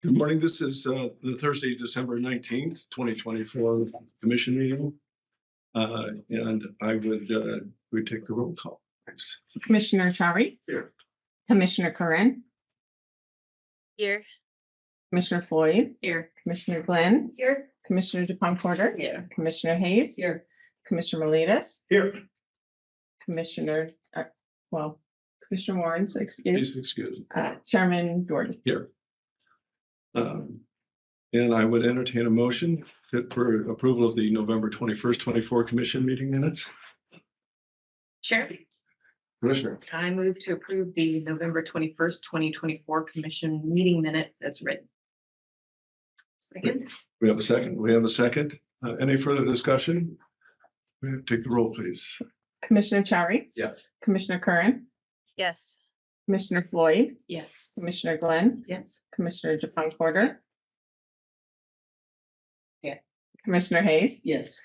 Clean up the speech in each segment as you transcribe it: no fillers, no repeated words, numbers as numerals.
Good morning. This is the Thursday, December 19th, 2024 commission meeting. And I would take the roll call. Thanks. Commissioner Chari, Here. Commissioner Curran, Here. Commissioner Floyd, Here. Commissioner Glenn, Here. Commissioner Dupont Porter, Here. Commissioner Hayes, Here. Commissioner Militas, Here. Commissioner Warren's excused, Please excuse me. Chairman Jordan. Here. And I would entertain a motion for approval of the November 21st, 24 commission meeting minutes. Sure. Commissioner, I move to approve the November 21st, 2024 commission meeting minutes as written. Second. we have a second. We have a second. Any further discussion? We have to take the roll, please. Commissioner Chari, Yes. Commissioner Curran, Yes. Commissioner Floyd, Yes. Commissioner Glenn, Yes. Commissioner Dupont Porter. Yeah. Commissioner Hayes, Yes.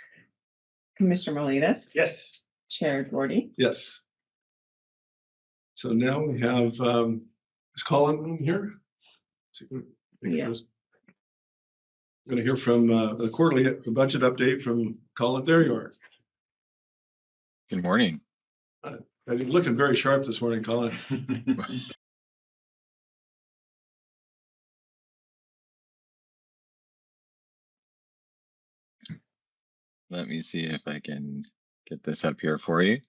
Commissioner Militas, Yes. Chair Jordy. Yes. So now we have, is Colin here? Yes. We're going to hear from the quarterly budget update from Colin. There you are. Good morning. You're looking very sharp this morning, Colin. Let me see if I can get this up here for you.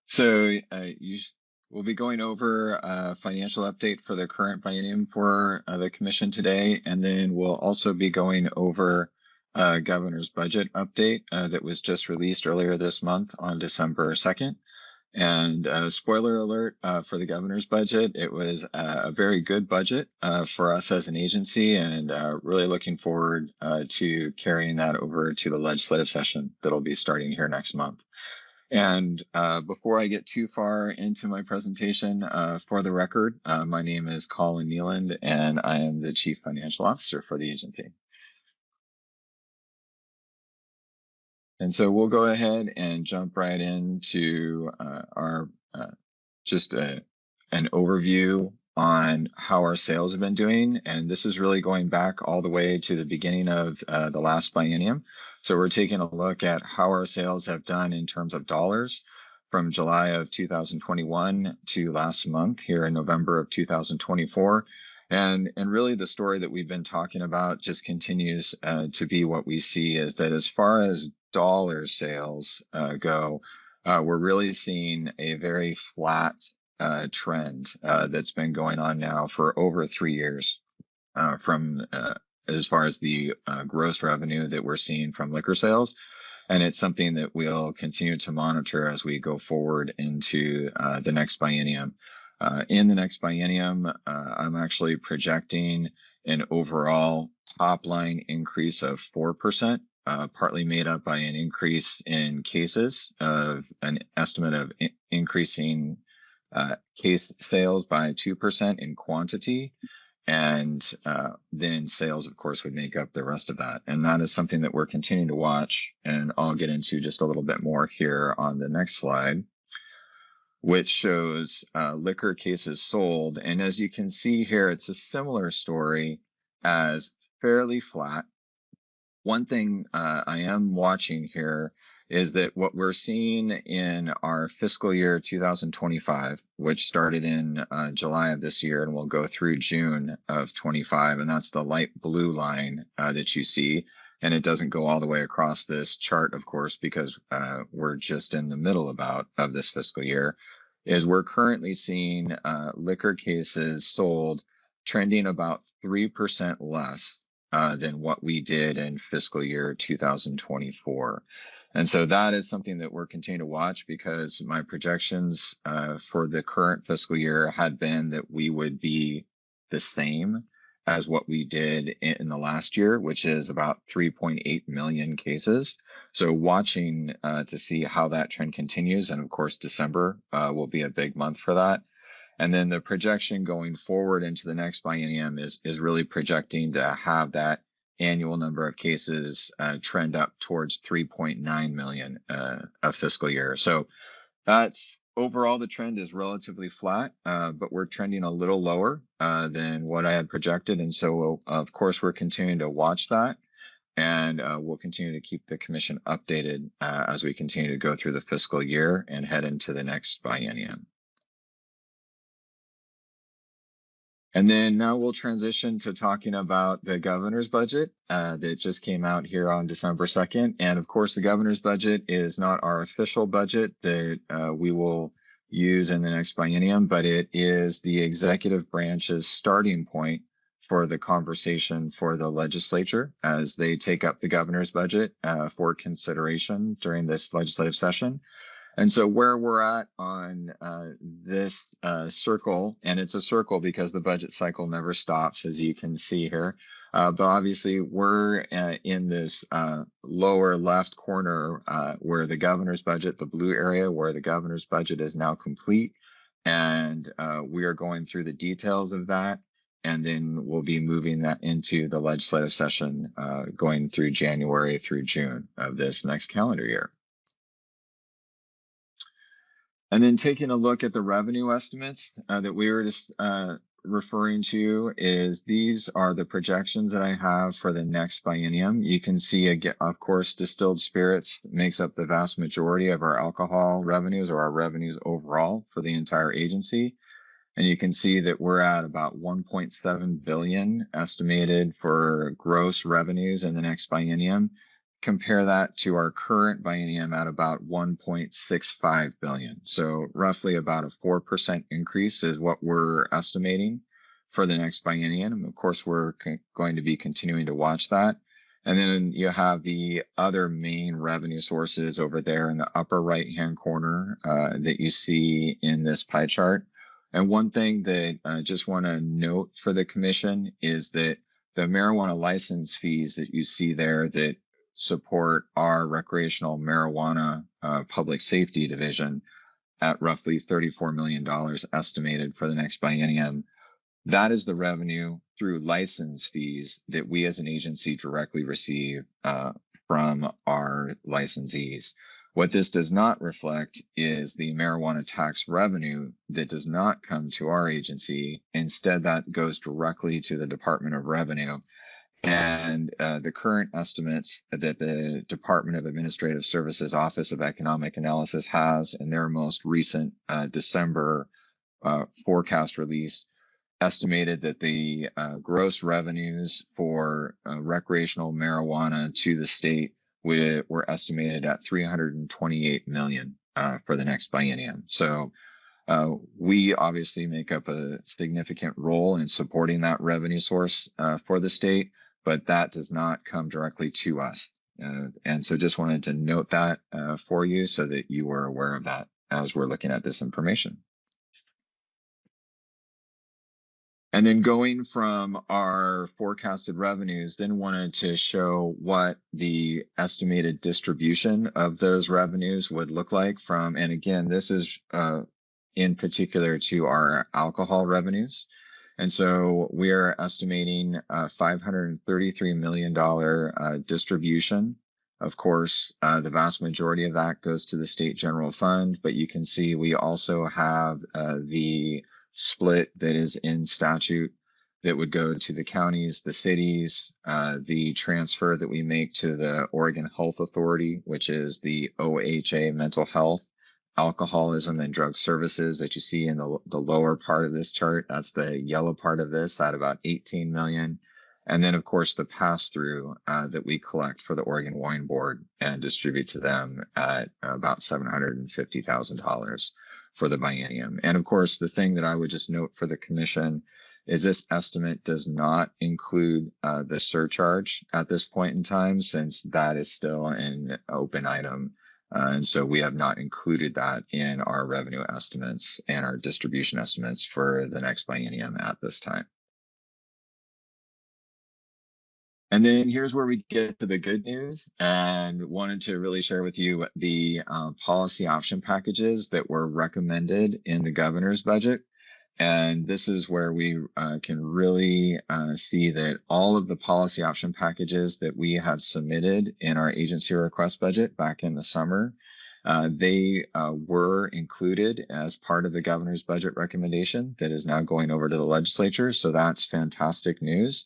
So we'll be going over a financial update for the current biennium for the commission today, and then we'll also be going over governor's budget update that was just released earlier this month on December 2nd. And spoiler alert for the governor's budget, it was a very good budget for us as an agency, and really looking forward to carrying that over to the legislative session that'll be starting here next month. And before I get too far into my presentation, for the record, my name is Colin Nealand, and I am the Chief Financial Officer for the agency. And so we'll go ahead and jump right into our just an overview on how our sales have been doing. And this is really going back all the way to the beginning of the last biennium. So we're taking a look at how our sales have done in terms of dollars from July of 2021 to last month here in November of 2024. And really the story that we've been talking about just continues to be what we see is that as far as dollar sales go, we're really seeing a very flat trend that's been going on now for over 3 years from as far as the gross revenue that we're seeing from liquor sales. And it's something that we'll continue to monitor as we go forward into the next biennium. In the next biennium, I'm actually projecting an overall top line increase of 4%, partly made up by an increase in cases of an estimate of increasing case sales by 2% in quantity. And then sales, of course, would make up the rest of that. And that is something that we're continuing to watch. And I'll get into just a little bit more here on the next slide, which shows liquor cases sold. And as you can see here, it's a similar story as fairly flat. One thing I am watching here is that what we're seeing in our fiscal year 2025, which started in July of this year and will go through June of 25, and that's the light blue line that you see. And it doesn't go all the way across this chart, of course, because we're just in the middle of this fiscal year, is we're currently seeing liquor cases sold trending about 3% less than what we did in fiscal year 2024. And so that is something that we're continuing to watch, because my projections for the current fiscal year had been that we would be the same as what we did in the last year, which is about 3.8 million cases. So watching to see how that trend continues. And of course, December will be a big month for that. And then the projection going forward into the next biennium is really projecting to have that annual number of cases trend up towards 3.9 million a fiscal year. So that's overall, the trend is relatively flat, but we're trending a little lower than what I had projected. And so, of course, we're continuing to watch that. And we'll continue to keep the commission updated as we continue to go through the fiscal year and head into the next biennium. And then now we'll transition to talking about the governor's budget that just came out here on December 2nd. And of course, the governor's budget is not our official budget that we will use in the next biennium, but it is the executive branch's starting point for the conversation for the legislature as they take up the governor's budget for consideration during this legislative session. And so where we're at on this circle, and it's a circle because the budget cycle never stops, as you can see here. But obviously we're in this lower left corner where the governor's budget, the blue area where the governor's budget is now complete. And we are going through the details of that. And then we'll be moving that into the legislative session going through January through June of this next calendar year. And then taking a look at the revenue estimates that we were just referring to is these are the projections that I have for the next biennium. You can see, again, of course, distilled spirits makes up the vast majority of our alcohol revenues or our revenues overall for the entire agency. And you can see that we're at about 1.7 billion estimated for gross revenues in the next biennium. Compare that to our current biennium at about 1.65 billion. So roughly about a 4% increase is what we're estimating for the next biennium. And of course, we're going to be continuing to watch that. And then you have the other main revenue sources over there in the upper right-hand corner that you see in this pie chart. And one thing that I just want to note for the commission is that the marijuana license fees that you see there that support our recreational marijuana public safety division at roughly $34 million estimated for the next biennium. That is the revenue through license fees that we as an agency directly receive from our licensees. What this does not reflect is the marijuana tax revenue that does not come to our agency. Instead, that goes directly to the Department of Revenue. And the current estimates that the Department of Administrative Services Office of Economic Analysis has in their most recent December forecast release estimated that the gross revenues for recreational marijuana to the state were estimated at 328 million for the next biennium. So we obviously make up a significant role in supporting that revenue source for the state, but that does not come directly to us. And so just wanted to note that for you so that you were aware of that as we're looking at this information. And then going from our forecasted revenues, then wanted to show what the estimated distribution of those revenues would look like from, and again, this is in particular to our alcohol revenues. And so we are estimating a $533 million distribution. Of course, the vast majority of that goes to the state general fund, but you can see we also have the split that is in statute that would go to the counties, the cities, the transfer that we make to the Oregon Health Authority, which is the OHA mental health, alcoholism and drug services that you see in the lower part of this chart. That's the yellow part of this at about 18 million. And then of course the pass through that we collect for the Oregon Wine Board and distribute to them at about $750,000 for the biennium. And of course, the thing that I would just note for the commission is this estimate does not include the surcharge at this point in time, since that is still an open item. And so we have not included that in our revenue estimates and our distribution estimates for the next biennium at this time. And then here's where we get to the good news, and wanted to really share with you the policy option packages that were recommended in the governor's budget. And this is where we can really see that all of the policy option packages that we had submitted in our agency request budget back in the summer They were included as part of the governor's budget recommendation that is now going over to the legislature. So that's fantastic news.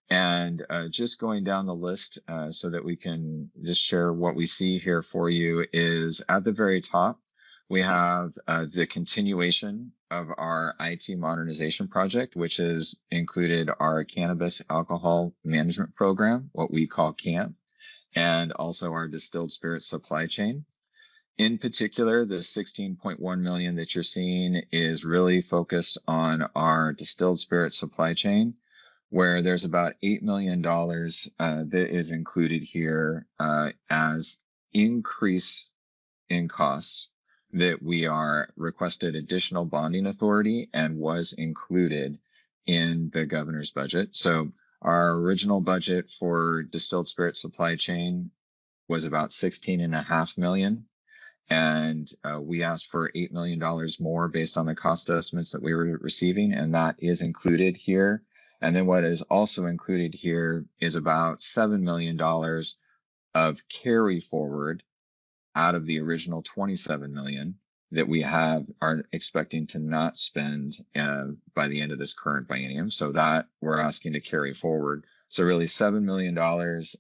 And just going down the list so that we can just share what we see here for you is at the very top, we have the continuation of our IT modernization project, which has included our cannabis alcohol management program, what we call CAMP, and also our distilled spirit supply chain. In particular, the 16.1 million that you're seeing is really focused on our distilled spirit supply chain, where there's about $8 million that is included here as increase in costs that we are requested additional bonding authority and was included in the governor's budget. So our original budget for distilled spirit supply chain was about 16.5 million. And we asked for $8 million more based on the cost estimates that we were receiving, and that is included here. And then what is also included here is about $7 million of carry forward out of the original 27 million that we are expecting to not spend by the end of this current biennium. So that we're asking to carry forward. So really $7 million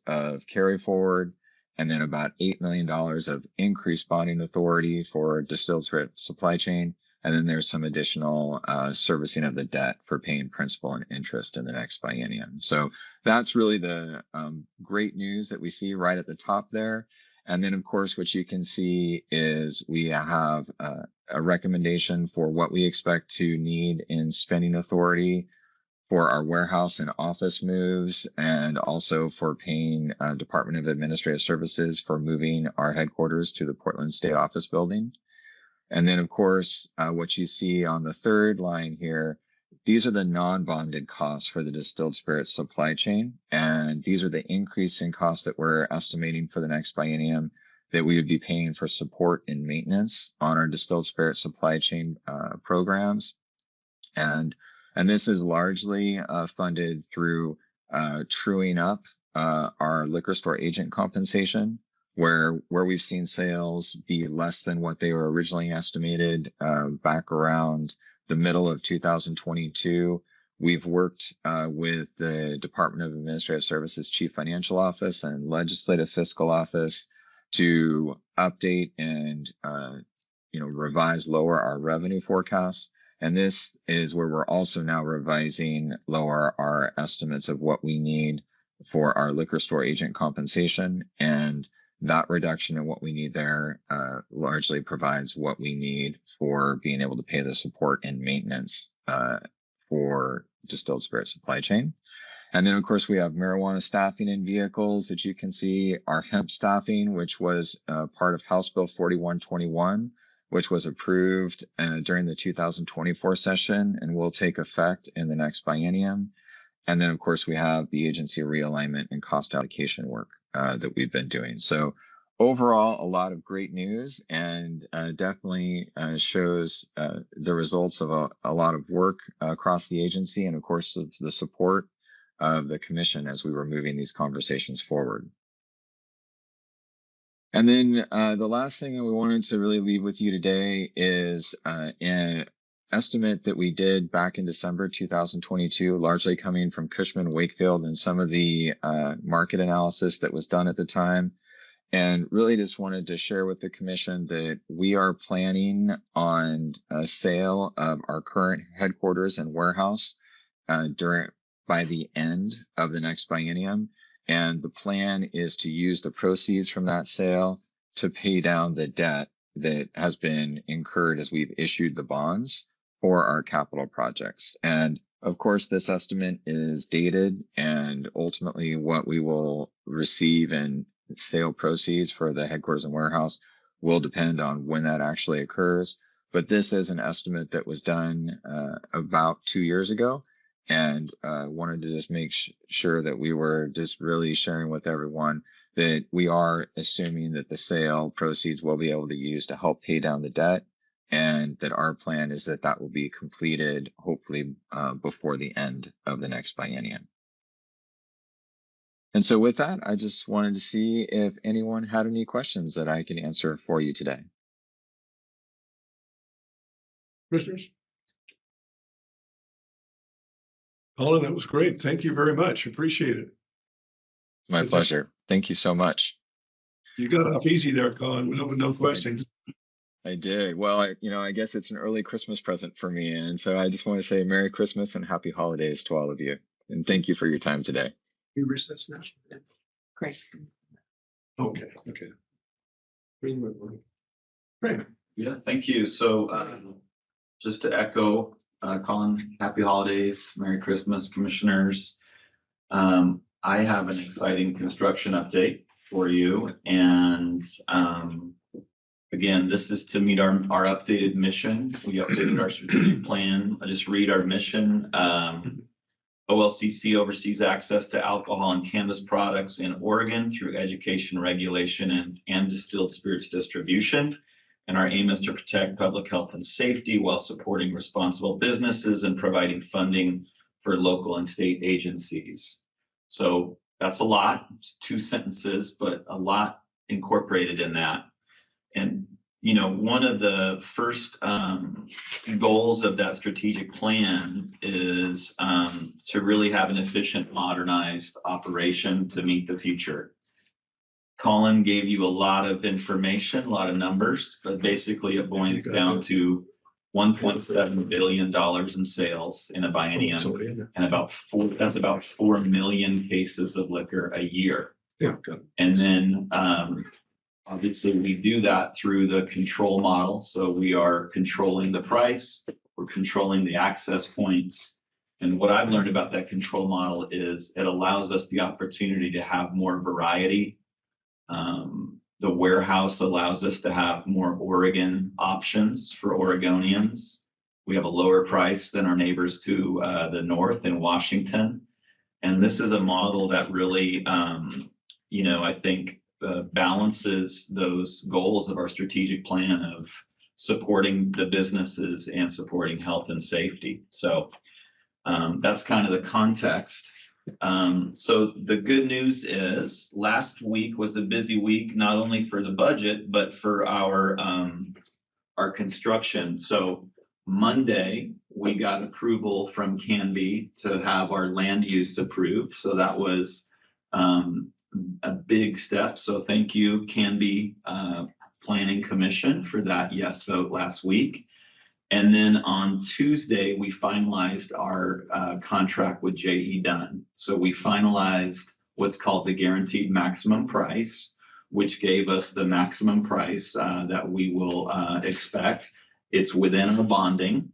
of carry forward, and then about $8 million of increased bonding authority for distilled spirit supply chain. And then there's some additional servicing of the debt for paying principal and interest in the next biennium. So that's really the great news that we see right at the top there. And then, of course, what you can see is we have a recommendation for what we expect to need in spending authority for our warehouse and office moves, and also for paying Department of Administrative Services for moving our headquarters to the Portland State Office Building. And then, of course, what you see on the third line here, these are the non-bonded costs for the distilled spirits supply chain. And these are the increase in costs that we're estimating for the next biennium that we would be paying for support and maintenance on our distilled spirit supply chain programs. And this is largely funded through truing up our liquor store agent compensation, where we've seen sales be less than what they were originally estimated back around the middle of 2022. We've worked with the Department of Administrative Services Chief Financial Office and Legislative Fiscal Office to update and revise lower our revenue forecasts. And this is where we're also now revising lower our estimates of what we need for our liquor store agent compensation. And that reduction in what we need there largely provides what we need for being able to pay the support and maintenance for distilled spirit supply chain. And then, of course, we have marijuana staffing in vehicles that you can see, our hemp staffing, which was part of House Bill 4121, which was approved during the 2024 session and will take effect in the next biennium. And then, of course, we have the agency realignment and cost allocation work that we've been doing. So overall, a lot of great news, and definitely shows the results of a lot of work across the agency, and of course, the support of the commission as we were moving these conversations forward. And then the last thing that we wanted to really leave with you today is an estimate that we did back in December 2022, largely coming from Cushman Wakefield and some of the market analysis that was done at the time. And really just wanted to share with the commission that we are planning on a sale of our current headquarters and warehouse by the end of the next biennium. And the plan is to use the proceeds from that sale to pay down the debt that has been incurred as we've issued the bonds for our capital projects. And of course, this estimate is dated, and ultimately what we will receive in sale proceeds for the headquarters and warehouse will depend on when that actually occurs. But this is an estimate that was done about 2 years ago. And wanted to just make sure that we were just really sharing with everyone that we are assuming that the sale proceeds will be able to use to help pay down the debt, and that our plan is that that will be completed hopefully before the end of the next biennium. And And so with that, I just wanted to see if anyone had any questions that I can answer for you today. Commissioners? Colin, that was great. Thank you very much. Appreciate it. My Okay. pleasure. Thank you so much. You got off easy there, Colin, with no questions. I did. Well, I guess it's an early Christmas present for me. And so I just want to say Merry Christmas and Happy Holidays to all of you. And thank you for your time today. You recess now? Great. Okay, okay. Great. Yeah, thank you. So just to echo, Colin, happy holidays, Merry Christmas, commissioners. I have an exciting construction update for you. And again, this is to meet our updated mission. We updated our strategic plan. I just read our mission. OLCC oversees access to alcohol and cannabis products in Oregon through education, regulation, and distilled spirits distribution. And our aim is to protect public health and safety while supporting responsible businesses and providing funding for local and state agencies. So that's a lot, 2 sentences, but a lot incorporated in that. And one of the first goals of that strategic plan is to really have an efficient, modernized operation to meet the future. Colin gave you a lot of information, a lot of numbers, but basically it boils down to $1.7 billion in sales in a biennium, and about 4 million cases of liquor a year. Yeah, good. And then obviously we do that through the control model. So we are controlling the price, we're controlling the access points. And what I've learned about that control model is it allows us the opportunity to have more variety. The warehouse allows us to have more Oregon options for Oregonians. We have a lower price than our neighbors to the north in Washington. And this is a model that really, I think balances those goals of our strategic plan of supporting the businesses and supporting health and safety. So that's kind of the context. So the good news is last week was a busy week, not only for the budget, but for our construction. So Monday, we got approval from Canby to have our land use approved. So that was a big step. So thank you, Canby Planning Commission, for that yes vote last week. And then on Tuesday, we finalized our contract with J.E. Dunn. So we finalized what's called the guaranteed maximum price, which gave us the maximum price that we will expect. It's within our bonding,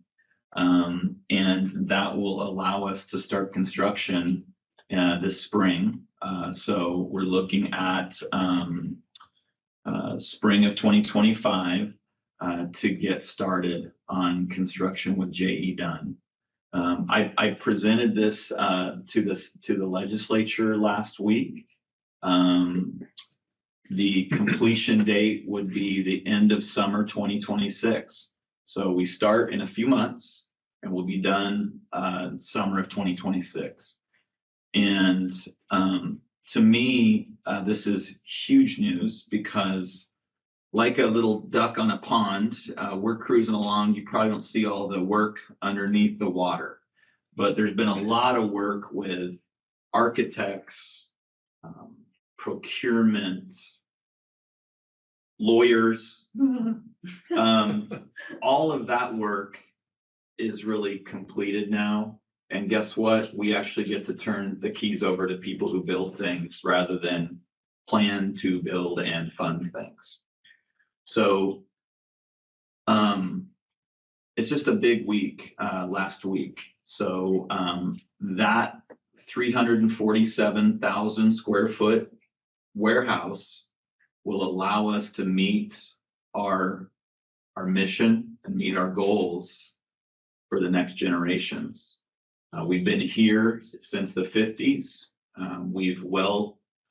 and that will allow us to start construction this spring. So we're looking at spring of 2025 to get started on construction with J.E. Dunn. I presented this to the legislature last week. The completion date would be the end of summer 2026. So we start in a few months and we'll be done summer of 2026. And to me, this is huge news because like a little duck on a pond, we're cruising along. You probably don't see all the work underneath the water, but there's been a lot of work with architects, procurement, lawyers. All of that work is really completed now. And guess what? We actually get to turn the keys over to people who build things rather than plan to build and fund things. So it's just a big week last week. So that 347,000 square foot warehouse will allow us to meet our mission and meet our goals for the next generations. We've been here since the 50s. We've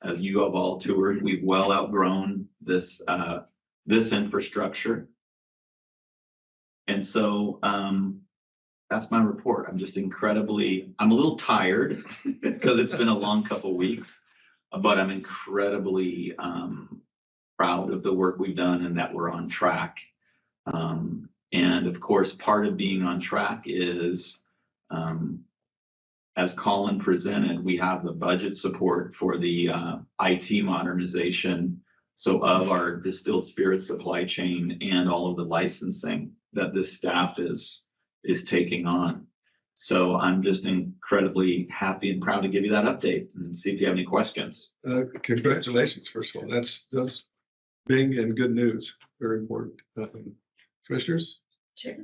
as you have all toured, we've well outgrown this infrastructure. And so that's my report. I'm a little tired because it's been a long couple of weeks. but I'm incredibly proud of the work we've done and that we're on track. And of course, part of being on track is, as Colin presented, we have the budget support for the IT modernization. So of our distilled spirit supply chain and all of the licensing that this staff is taking on. So I'm just incredibly happy and proud to give you that update and see if you have any questions. Congratulations, first of all. That's big and good news. Very important. Commissioners? Sure.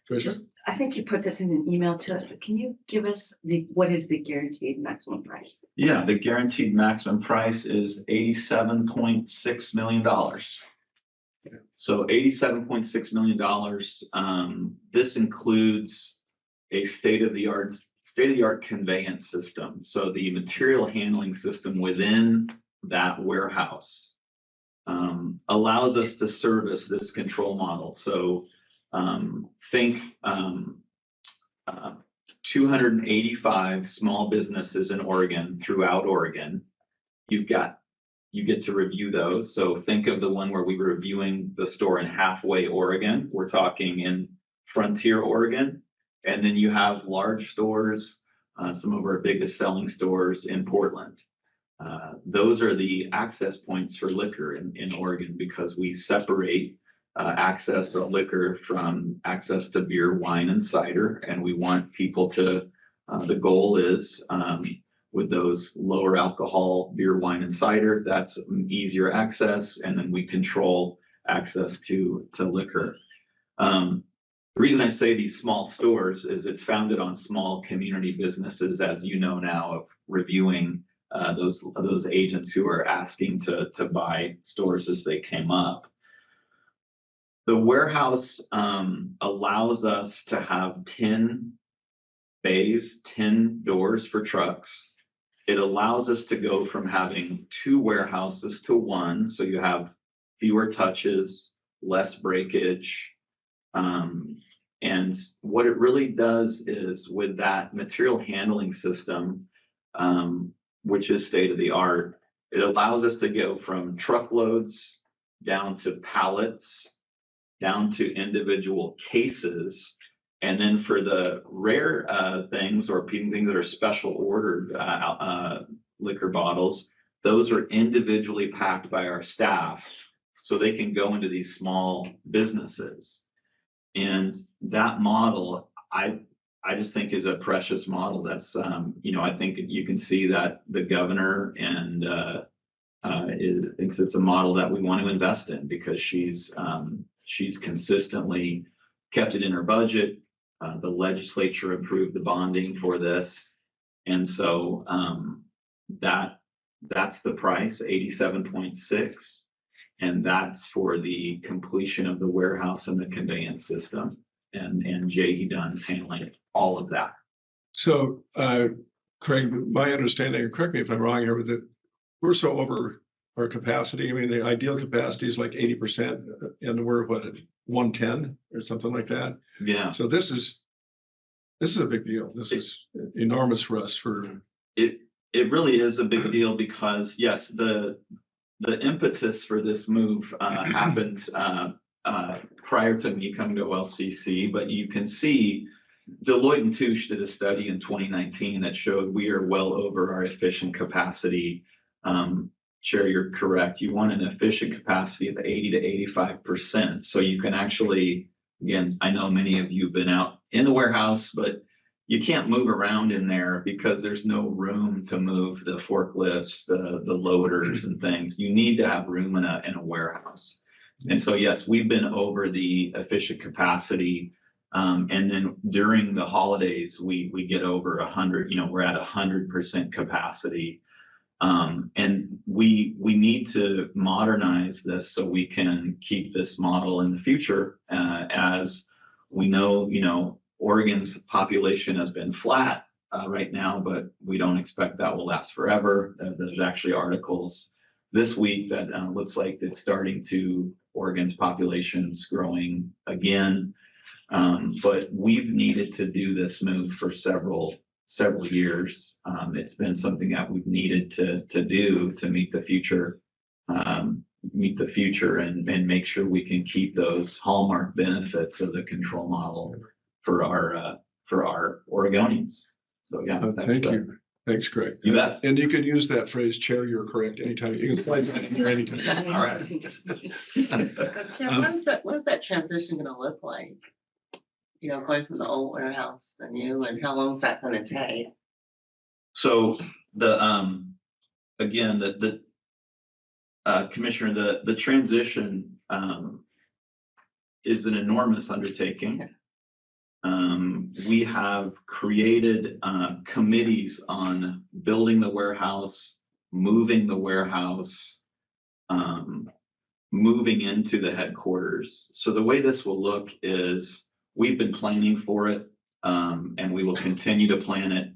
Commissioner? Just, I think you put this in an email to us, but can you give us what is the guaranteed maximum price? Yeah, the guaranteed maximum price is $87.6 million. So $87.6 million. This includes a state-of-the-art conveyance system. So the material handling system within that warehouse allows us to service this control model. So think 285 small businesses in Oregon, throughout Oregon. You get to review those. So think of the one where we were reviewing the store in Halfway, Oregon. We're talking in Frontier, Oregon. And then you have large stores, some of our biggest selling stores in Portland. Those are the access points for liquor in Oregon, because we separate access to liquor from access to beer, wine, and cider. And we want people to, the goal is with those lower alcohol beer, wine, and cider, that's easier access. And then we control access to liquor. The reason I say these small stores is it's founded on small community businesses, as you know now, of reviewing those agents who are asking to buy stores as they came up. The warehouse allows us to have 10 bays, 10 doors for trucks. It allows us to go from having 2 warehouses to 1, so you have fewer touches, less breakage. And what it really does is, with that material handling system, which is state of the art, it allows us to go from truckloads down to pallets, down to individual cases. And then for the rare things or things that are special ordered liquor bottles, those are individually packed by our staff so they can go into these small businesses. And that model, I just think is a precious model. That's, I think you can see that the governor and thinks it's a model that we want to invest in, because she's consistently kept it in her budget. The legislature approved the bonding for this. And so that's the price, 87.6. And that's for the completion of the warehouse and the conveyance system. And J.E. Dunn's handling all of that. So, Craig, my understanding, correct me if I'm wrong here, that we're so over our capacity. I mean, the ideal capacity is like 80%, and we're what, at 110 or something like that. Yeah. So this is a big deal. This is enormous for us. It really is a big deal, because yes, the impetus for this move happened prior to me coming to OLCC, but you can see Deloitte & Touche did a study in 2019 that showed we are well over our efficient capacity. Chair, you're correct. You want an efficient capacity of 80 to 85%. So you can actually, again, I know many of you have been out in the warehouse, but you can't move around in there because there's no room to move the forklifts, the loaders and things. You need to have room in a warehouse. And so, yes, we've been over the efficient capacity. And then during the holidays, we get over 100, we're at 100% capacity. And we need to modernize this so we can keep this model in the future. As we know, Oregon's population has been flat right now, but we don't expect that will last forever. There's actually articles this week that looks like it's starting to, Oregon's population's growing again. But we've needed to do this move for several several years. It's been something that we've needed to do to meet the future. And make sure we can keep those hallmark benefits of the control model for our Oregonians. So, yeah. that's Thank the- you. Thanks, Craig. You bet. And you can use that phrase, chair, you're correct, anytime. You can slide that in there anytime. All right. Tim, what is that transition gonna look like? You know, going from the old warehouse to the new, and how long is that gonna take? So again, the Commissioner, the transition, is an enormous undertaking. We have created, committees on building the warehouse, moving the warehouse, moving into the headquarters. So the way this will look is we've been planning for it, and we will continue to plan it.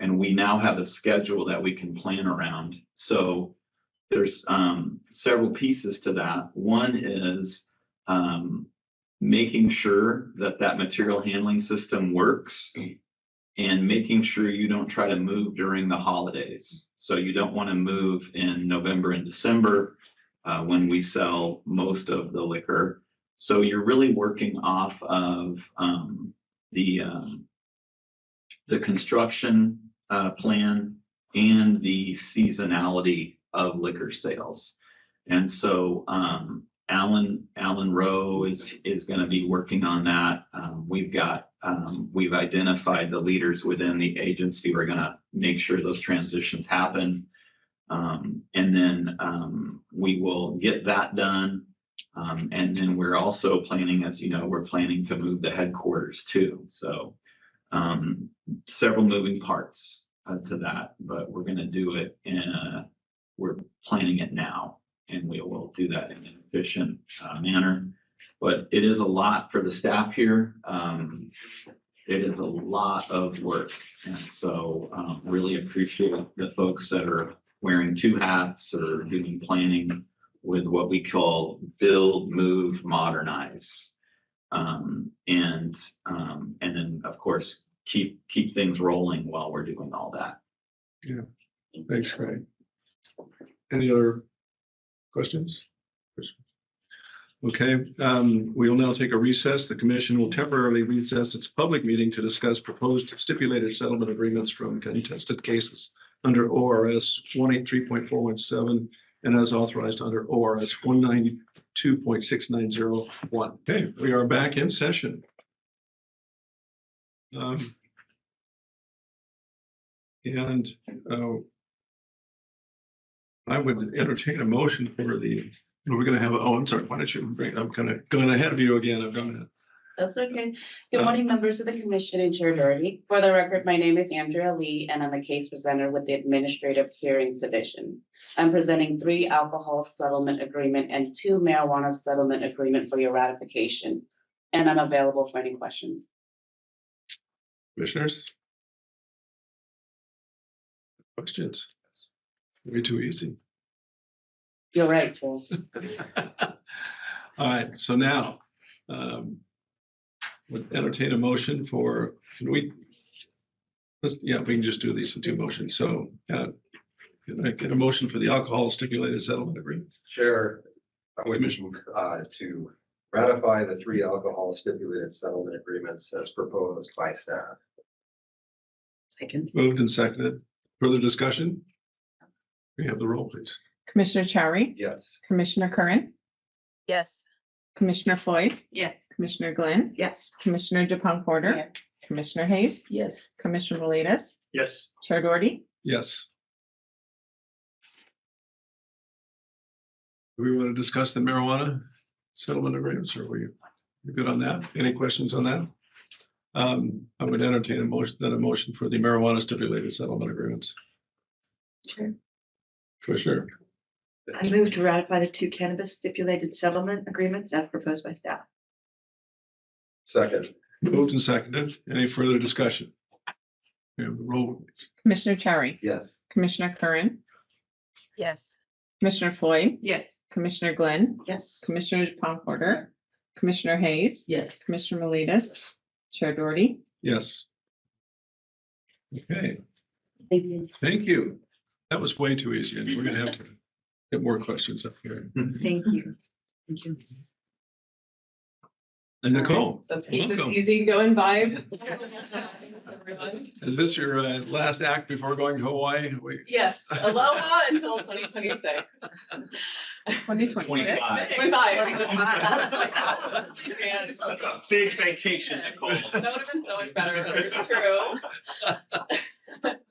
And we now have a schedule that we can plan around. So there's several pieces to that. One is making sure that that material handling system works and making sure you don't try to move during the holidays. So you don't want to move in November and December when we sell most of the liquor. So you're really working off of the construction plan and the seasonality of liquor sales. And so Alan Rowe is going to be working on that. We've identified the leaders within the agency who are going to make sure those transitions happen. And then we will get that done. And then we're also planning, as you know, we're planning to move the headquarters too. So several moving parts to that, but we're going to do it we're planning it now, and we will do that in an efficient manner. But it is a lot for the staff here. It is a lot of work. And so really appreciate the folks that are wearing two hats or doing planning with what we call build, move, modernize. And then of course, keep things rolling while we're doing all that. Yeah, thanks, Craig. Any other questions? Okay, we will now take a recess. The commission will temporarily recess its public meeting to discuss proposed stipulated settlement agreements from contested cases under ORS 183.417 and as authorized under ORS 192.6901. Okay, we are back in session. I would entertain a motion for we're going to have, I'm sorry, why don't you I'm kind of going ahead of you again. I've done it. That's okay. Good morning, members of the commission and Chair Doherty. For the record, my name is Andrea Lee, and I'm a case presenter with the Administrative Hearings Division. I'm presenting 3 alcohol settlement agreement and 2 marijuana settlement agreement for your ratification, and I'm available for any questions. Commissioners? Questions? Way too easy. You're right, Chair. All right, so now, would entertain a motion for, we can just do these in 2 motions. So can I get a motion for the alcohol stipulated settlement agreements? Chair, I would motion to ratify the 3 alcohol stipulated settlement agreements as proposed by staff. Second. Moved and seconded. Further discussion? We have the roll, please. Commissioner Chowry, Yes. Commissioner Curran, Yes. Commissioner Floyd, Yes. Commissioner Glenn, Yes. Commissioner Japon Porter, Yes. Commissioner Hayes, Yes. Commissioner Molitas, Yes. Chair Doherty. Yes. Do we want to discuss the marijuana settlement agreements, or you good on that? Any questions on that? I would entertain a motion for the marijuana stipulated settlement agreements. Chair. Commissioner, I move to ratify the 2 cannabis stipulated settlement agreements as proposed by staff. Second. moved and seconded. Any further discussion? We have the roll, please. Commissioner Chowry, Yes. Commissioner Curran, Yes. Commissioner Floyd, Yes. Commissioner Glenn, Yes. Commissioner Japon Porter, Commissioner Hayes, Yes. Commissioner Molitas, Chair Doherty. Yes. Okay, Thank you. thank you. That was way too easy, and we're gonna have to get more questions up here. Thank you. Thank you. And Nicole, Let's keep this welcome. easygoing vibe. Everyone. Is this your last act before going to Hawaii? Yes, aloha until 2026. 2026. 25. 25. Man, That's a big vacation, Nicole. that would have been so much better if it was true.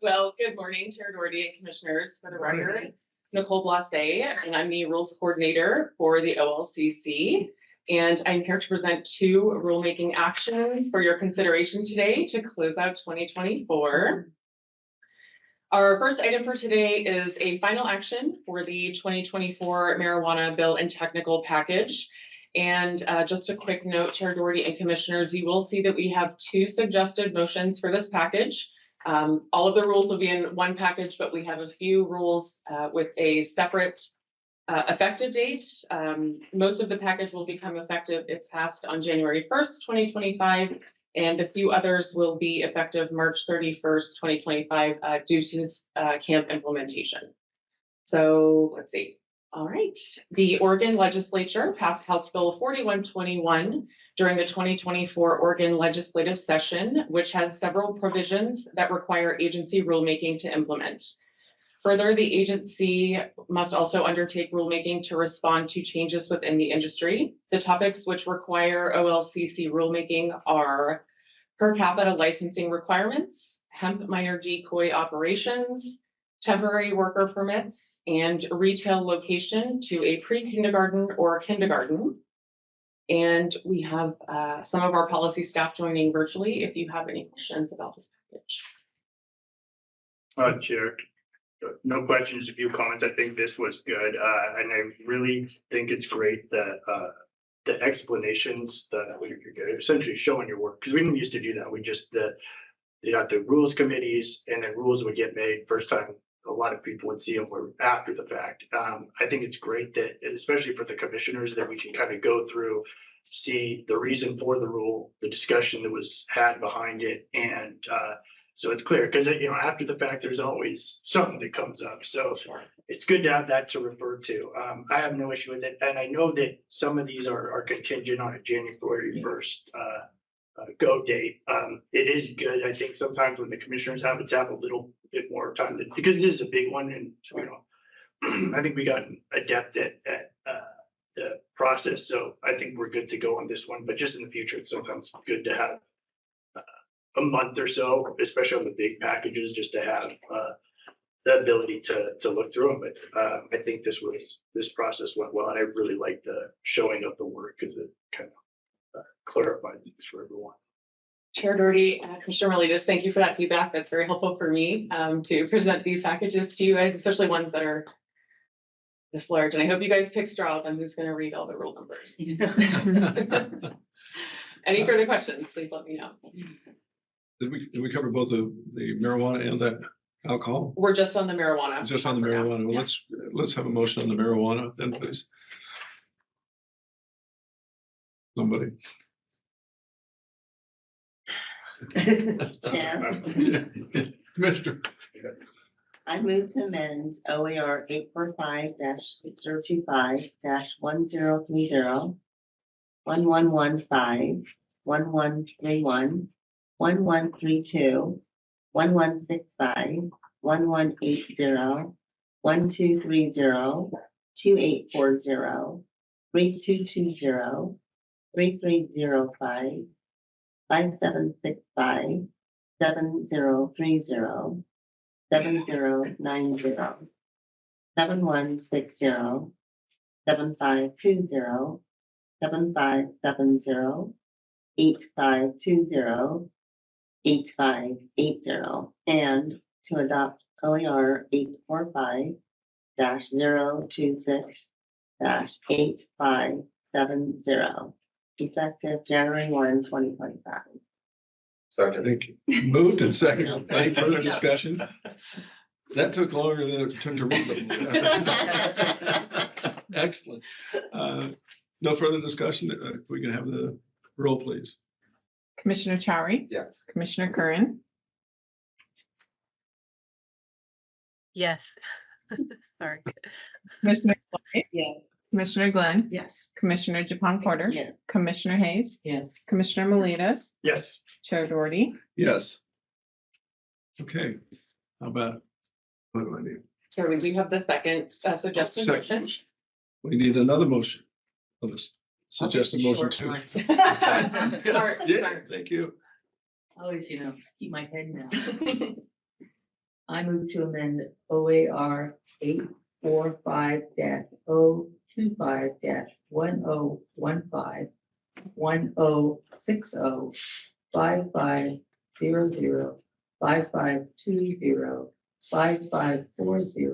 Well, good morning, Chair Doherty and Commissioners. For the record, Nicole Blase, and I'm the Rules Coordinator for the OLCC. And I'm here to present 2 rulemaking actions for your consideration today to close out 2024. Our first item for today is a final action for the 2024 marijuana bill and technical package. And just a quick note, Chair Doherty and Commissioners, you will see that we have 2 suggested motions for this package. All of the rules will be in one package, but we have a few rules with a separate effective date. Most of the package will become effective if passed on January 1st, 2025, and a few others will be effective March 31st, 2025, due to camp implementation. So let's see. All right. The Oregon Legislature passed House Bill 4121 during the 2024 Oregon legislative session, which has several provisions that require agency rulemaking to implement. Further, the agency must also undertake rulemaking to respond to changes within the industry. The topics which require OLCC rulemaking are per capita licensing requirements, hemp minor decoy operations, temporary worker permits, and retail location to a pre-kindergarten or kindergarten. And we have some of our policy staff joining virtually if you have any questions about this package. Chair, no questions, a few comments. I think this was good. And I really think it's great that the explanations that you're essentially showing your work, because we didn't used to do that. We just you got the rules committees, and then rules would get made first time. A lot of people would see them were after the fact. I think it's great that, especially for the commissioners, that we can kind of go through, see the reason for the rule, the discussion that was had behind it, and so it's clear, because after the fact, there's always something that comes up. So it's good to have that to refer to. I have no issue with it, and I know that some of these are contingent on a January 1st go date. It is good. I think sometimes when the commissioners have to have a little bit more time, because this is a big one, and I think we got adept at the process. So I think we're good to go on this one. But just in the future, it's sometimes good to have a month or so, especially on the big packages, just to have the ability to look through them. But I think this process went well, and I really like the showing of the work because it kind of clarified things for everyone. Chair Doherty, Commissioner Melides, thank you for that feedback. That's very helpful for me to present these packages to you guys, especially ones that are this large. And I hope you guys pick straws on who's going to read all the rule numbers. Any further questions, please let me know. Did we cover both the marijuana and the alcohol? We're just on the marijuana. Just on the for now. marijuana. Well, Yeah. let's have a motion on the marijuana then, please. Somebody. Chair, Commissioner. I move to amend OAR 845-025-1030, 1115, 1131, 1132, 1165, 1180, 1230, 2840, 3220, 3305, 5765, 7030, 7090, 7160, 7520, 7570, 8520, 8580, and to adopt OER 845-026-8570, effective January 1, 2025. Second. Thank you. Moved and seconded. Any further discussion? That took longer than it took to read them. Excellent. No further discussion. If we can have the roll, please. Commissioner Chowry, Yes. Commissioner Curran, Yes. Sorry. Commissioner Floyd, Yes. Commissioner Glenn, Yes. Commissioner Japon Porter, Yeah. Commissioner Hayes, Yes. Commissioner Melinas, Yes. Chair Doherty. Yes. Okay, how about? What do I need? Chair, we do have the second suggested Second motion. motion. We need another motion on this suggested motion too. Yes, yeah, thank you. Always, keep my head now. I move to amend OAR 845-025-1015, 1060, 5500, 5520, 5540,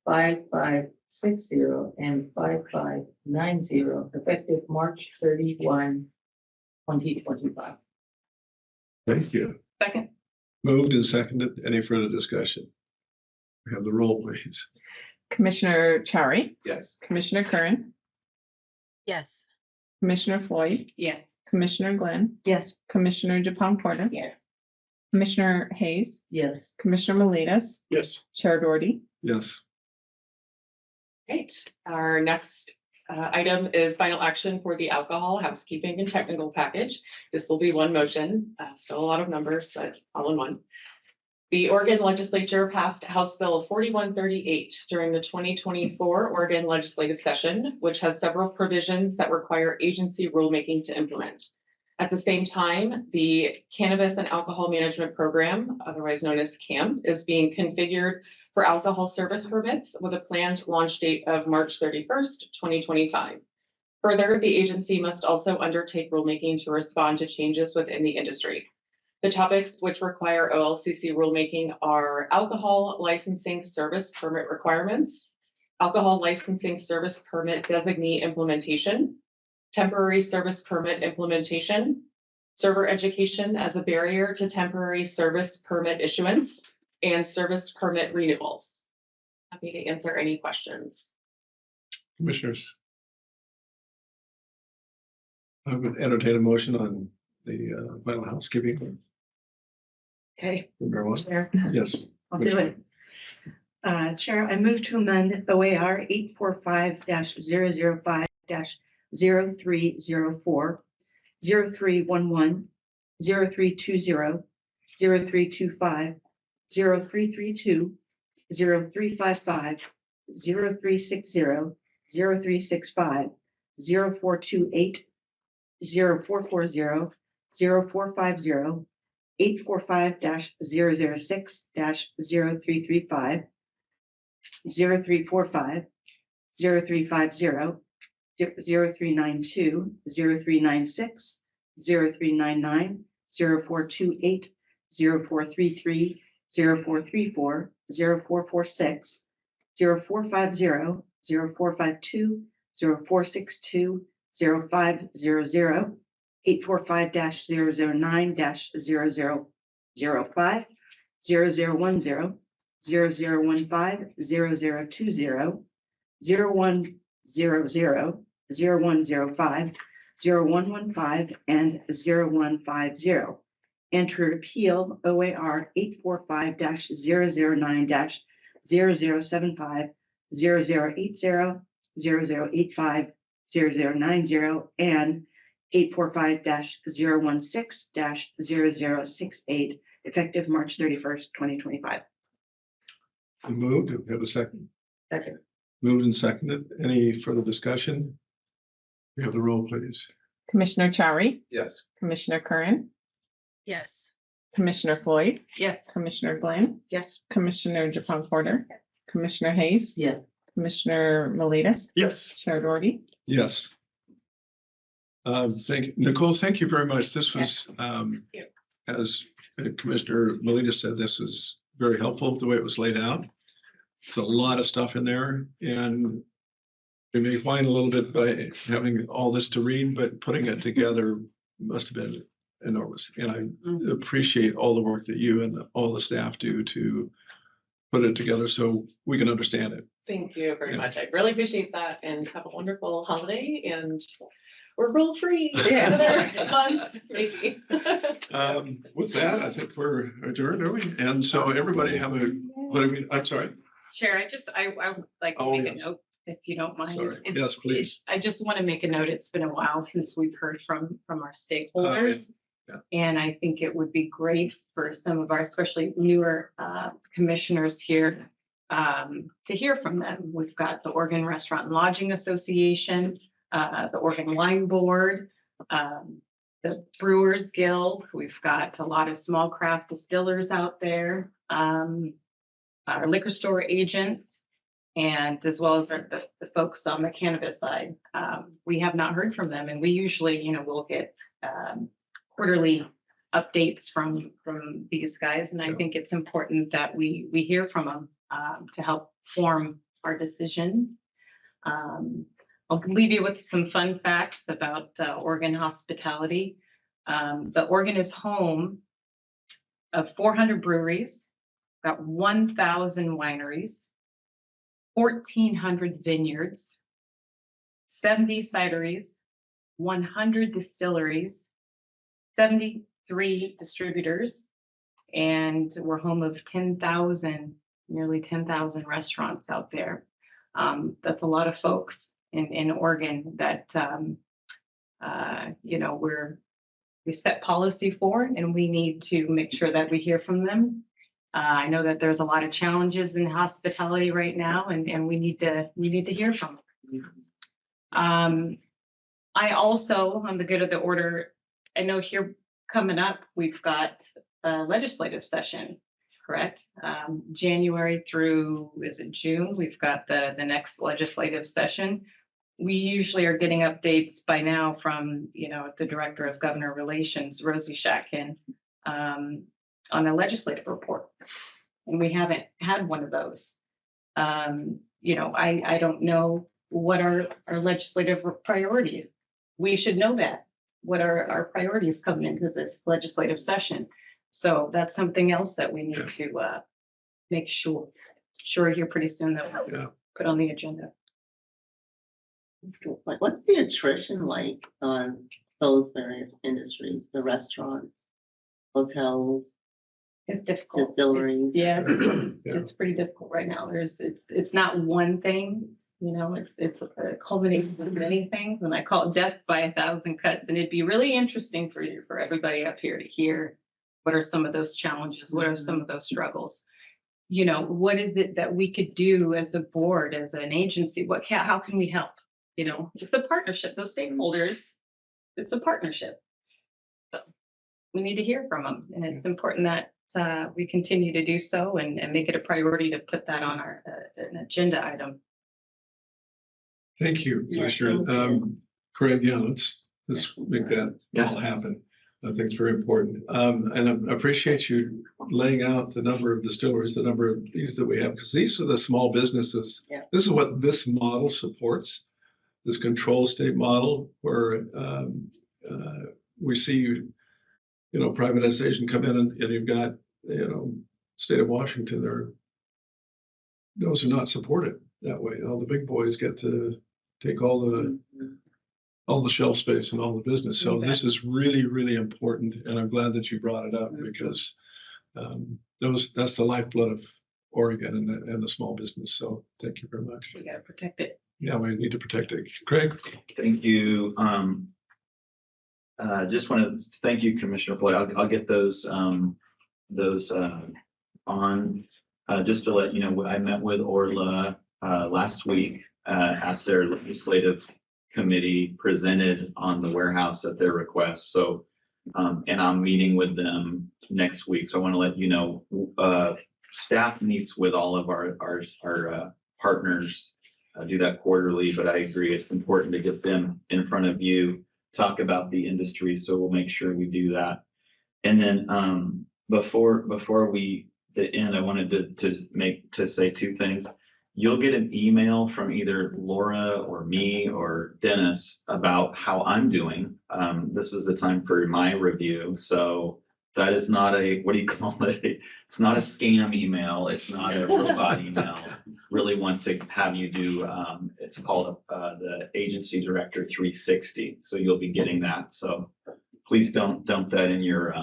5560, and 5590, effective March 31, 2025. Thank you. Second. Moved and seconded. Any further discussion? We have the roll, please. Commissioner Chari, Yes. Commissioner Curran, Yes. Commissioner Floyd, Yes. Commissioner Glenn, Yes. Commissioner Japon Porter, Yes. Commissioner Hayes, Yes. Commissioner Melinas, Yes. Chair Doherty. Yes. Great. Our next item is final action for the alcohol housekeeping and technical package. This will be one motion, still a lot of numbers, but all in one. The Oregon Legislature passed House Bill 4138 during the 2024 Oregon legislative session, which has several provisions that require agency rulemaking to implement. At the same time, the Cannabis and Alcohol Management Program, otherwise known as CAM, is being configured for alcohol service permits with a planned launch date of March 31st, 2025. Further, the agency must also undertake rulemaking to respond to changes within the industry. The topics which require OLCC rulemaking are alcohol licensing service permit requirements, alcohol licensing service permit designee implementation, temporary service permit implementation, server education as a barrier to temporary service permit issuance, and service permit renewals. Happy to answer any questions. Commissioners. I would entertain a motion on the final housekeeping. Okay, Number one. Chair, Yes. I'll do it. Chair, I move to amend OAR 845-005-0304, 0311, 0320, 0325, 0332, 0355, 0360, 0365, 0428, 0440, 0450, 845-006-0335, 0345, 0350, 0392, 0396, 0399, 0428, 0433, 0434, 0446, 0450, 0452, 0462, 0500, 845-009-0005, 0010, 0015, 0020, 0100, 0105, 0115, and 0150. And to repeal OAR 845-009-0075, 0080, 0085, 0090, and 845-016-0068, effective March 31st, 2025. Moved. Do we have a second? Second. Moved and seconded. Any further discussion? We have the roll, please. Commissioner Chari, Yes. Commissioner Curran, Yes. Commissioner Floyd, Yes. Commissioner Glenn, Yes. Commissioner Japon Porter, Commissioner Hayes, Yes. Commissioner Melinas, Yes. Chair Doherty. Yes. Thank you, Nicole. Thank you very much. This was, you. as Commissioner Melina said, this is very helpful the way it was laid out. It's a lot of stuff in there, and you may whine a little bit by having all this to read, but putting it together must have been enormous. And I appreciate all the work that you and all the staff do to put it together so we can understand it. Thank you very Yeah. much. I really appreciate that and have a wonderful holiday. And we're rule free. Another month, maybe. With that, I think we're adjourned, are we? And so everybody have a, what do we, I'm sorry. Chair, I would like to Oh, make a yes. note, if you don't mind. Sorry. It- Yes, please. I just want to make a note. It's been a while since we've heard from our stakeholders. Yeah. And I think it would be great for some of our, especially newer commissioners here, to hear from them. We've got the Oregon Restaurant and Lodging Association, the Oregon Wine Board, the Brewers Guild. We've got a lot of small craft distillers out there, our liquor store agents, and as well as the folks on the cannabis side. We have not heard from them, and we usually, will get quarterly updates from these guys, and I think it's important that we hear from them to help form our decisions. I'll leave you with some fun facts about Oregon hospitality. But Oregon is home of 400 breweries, got 1,000 wineries, 1,400 vineyards, 70 cideries, 100 distilleries, 73 distributors, and we're home of nearly 10,000 restaurants out there. That's a lot of folks in Oregon that, we set policy for, and we need to make sure that we hear from them. I know that there's a lot of challenges in hospitality right now, and we need to hear from them. I also, on the good of the order, I know here coming up, we've got a legislative session, correct? January through, is it June? We've got the next legislative session. We usually are getting updates by now from, the Director of Governor Relations, Rosie Shatkin, on a legislative report. And we haven't had one of those. I don't know what our legislative priority is. We should know that, what our priorities coming into this legislative session. So that's something else that we need to make sure here pretty soon that we'll put on the agenda. Like, what's the attrition like on those various industries, the restaurants, hotels, It's difficult. distilleries? Yeah, it's pretty difficult right now. It's not one thing, it's a culmination of many things, and I call it death by 1,000 cuts. And it'd be really interesting for everybody up here to hear what are some of those challenges, what are some of those struggles. What is it that we could do as a board, as an agency? How can we help? It's a partnership. Those stakeholders, it's a partnership. So we need to hear from them, and it's important that we continue to do so and make it a priority to put that on our an agenda item. Thank you, Commissioner. Craig, let's make that all happen. I think it's very important. And I appreciate you laying out the number of distilleries, the number of these that we have, because these are the small businesses. Yeah. This is what this model supports, this control state model where we see, privatization come in and you've got, state of Washington, those are not supported that way. All the big boys get to take all the shelf space and all the business. So this is really, really important. And I'm glad that you brought it up because that's the lifeblood of Oregon and the small business. So thank you very much. We got to protect it. Yeah, we need to protect it. Craig? Thank you. Just want to thank you, Commissioner Floyd. I'll get those on. Just to let you know, I met with Orla last week at their legislative committee, presented on the warehouse at their request. So, and I'm meeting with them next week. So I want to let you know, staff meets with all of our partners, do that quarterly, but I agree it's important to get them in front of you, talk about the industry. So we'll make sure we do that. And then before the end, I wanted to say two things. You'll get an email from either Laura or me or Dennis about how I'm doing. This is the time for my review. So that is not what do you call it? It's not a scam email. It's not a robot email. really want to have you do, it's called, the Agency Director 360. So you'll be getting that. So please don't dump that in your,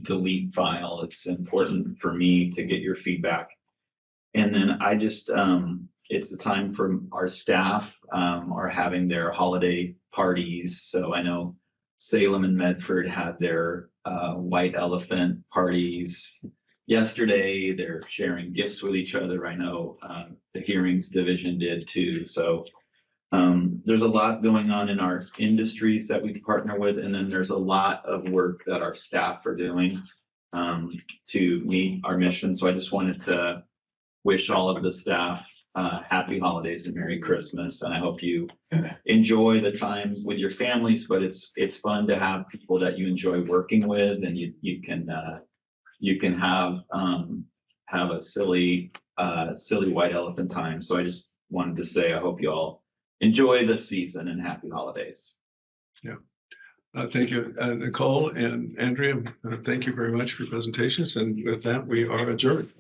delete file. It's important for me to get your feedback. And then I just, it's the time for our staff, are having their holiday parties. So I know Salem and Medford had their, white elephant parties yesterday. They're sharing gifts with each other. I know, the hearings division did too. So, there's a lot going on in our industries that we partner with, and then there's a lot of work that our staff are doing, to meet our mission. So I just wanted to wish all of the staff happy holidays and Merry Christmas. And I hope you enjoy the time with your families, but it's fun to have people that you enjoy working with, and you can have a silly white elephant time. So I just wanted to say, I hope you all enjoy the season and happy holidays. Yeah. Thank you, Nicole and Andrea. Thank you very much for your presentations. And with that, we are adjourned.